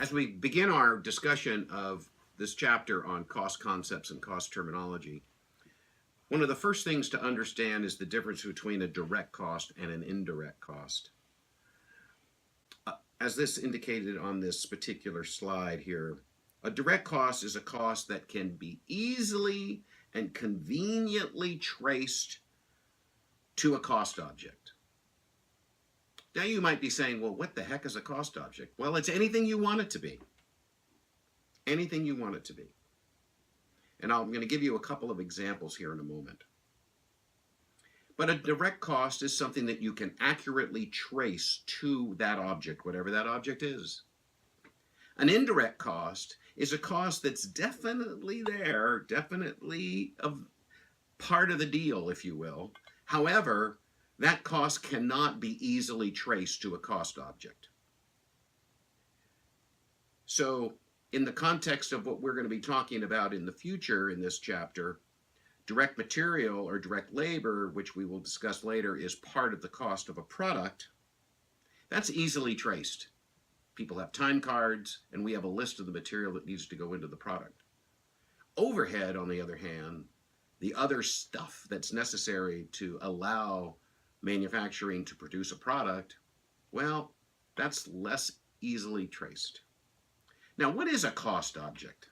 As we begin our discussion of this chapter on cost concepts and cost terminology, one of the first things to understand is the difference between a direct cost and an indirect cost. As this indicated on this particular slide here, a direct cost is a cost that can be easily and conveniently traced to a cost object. Now you might be saying, well, what the heck is a cost object? Well, it's anything you want it to be. Anything you want it to be. And I'm going to give you a couple of examples here in a moment. But a direct cost is something that you can accurately trace to that object, whatever that object is. An indirect cost is a cost that's definitely there, definitely a part of the deal, if you will. However, that cost cannot be easily traced to a cost object. So, in the context of what we're going to be talking about in the future in this chapter, direct material or direct labor, which we will discuss later, is part of the cost of a product. That's easily traced. People have time cards, and we have a list of the material that needs to go into the product. Overhead, on the other hand, the other stuff that's necessary to allow manufacturing to produce a product, well, that's less easily traced. Now, what is a cost object?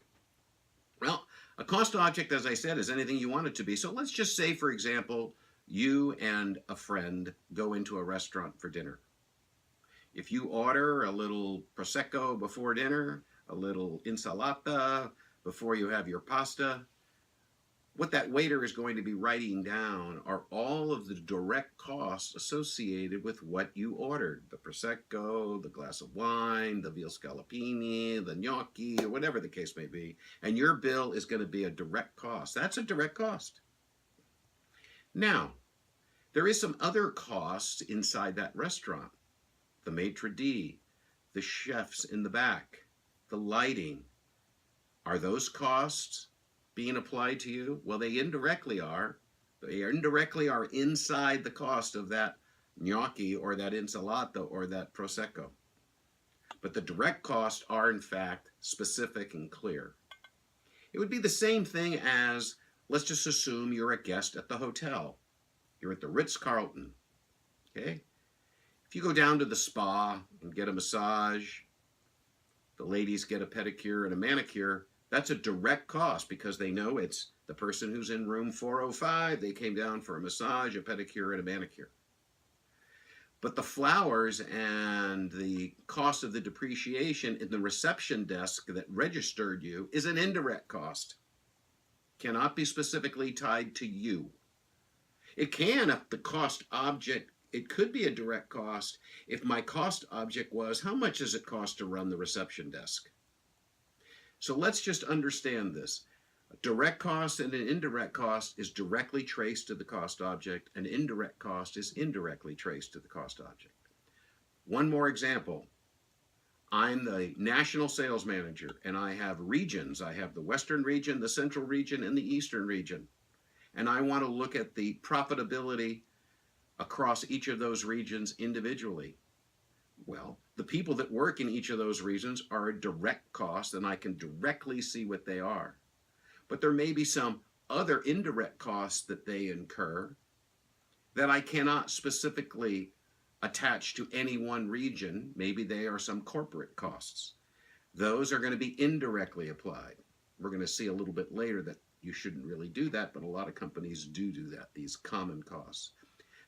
Well, a cost object, as I said, is anything you want it to be. So let's just say, for example, you and a friend go into a restaurant for dinner. If you order a little Prosecco before dinner, a little insalata before you have your pasta, what that waiter is going to be writing down are all of the direct costs associated with what you ordered. The Prosecco, the glass of wine, the veal scallopini, the gnocchi, or whatever the case may be. And your bill is going to be a direct cost. That's a direct cost. Now, there is some other costs inside that restaurant. The maitre d', the chefs in the back, the lighting. Are those costs being applied to you? Well, they indirectly are. They indirectly are inside the cost of that gnocchi or that insalata or that Prosecco. But the direct costs are, in fact, specific and clear. It would be the same thing as, let's just assume you're a guest at the hotel. You're at the Ritz-Carlton, okay? If you go down to the spa and get a massage, the ladies get a pedicure and a manicure, that's a direct cost because they know it's the person who's in room 405. They came down for a massage, a pedicure, and a manicure. But the flowers and the cost of the depreciation in the reception desk that registered you is an indirect cost. Cannot be specifically tied to you. It can if the cost object, it could be a direct cost if my cost object was, how much does it cost to run the reception desk? So let's just understand this. A direct cost and an indirect cost is directly traced to the cost object. An indirect cost is indirectly traced to the cost object. One more example. I'm the national sales manager and I have regions. I have the Western region, the Central region, and the Eastern region. And I want to look at the profitability across each of those regions individually. Well, the people that work in each of those regions are a direct cost, and I can directly see what they are. But there may be some other indirect costs that they incur that I cannot specifically attach to any one region. Maybe they are some corporate costs. Those are going to be indirectly applied. We're going to see a little bit later that you shouldn't really do that, but a lot of companies do that, these common costs.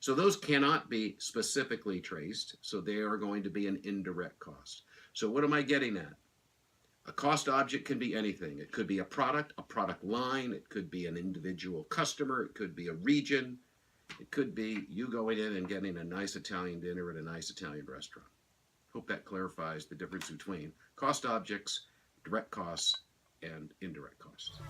So those cannot be specifically traced, so they are going to be an indirect cost. So what am I getting at? A cost object can be anything. It could be a product line, it could be an individual customer, it could be a region, it could be you going in and getting a nice Italian dinner at a nice Italian restaurant. Hope that clarifies the difference between cost objects, direct costs, and indirect costs.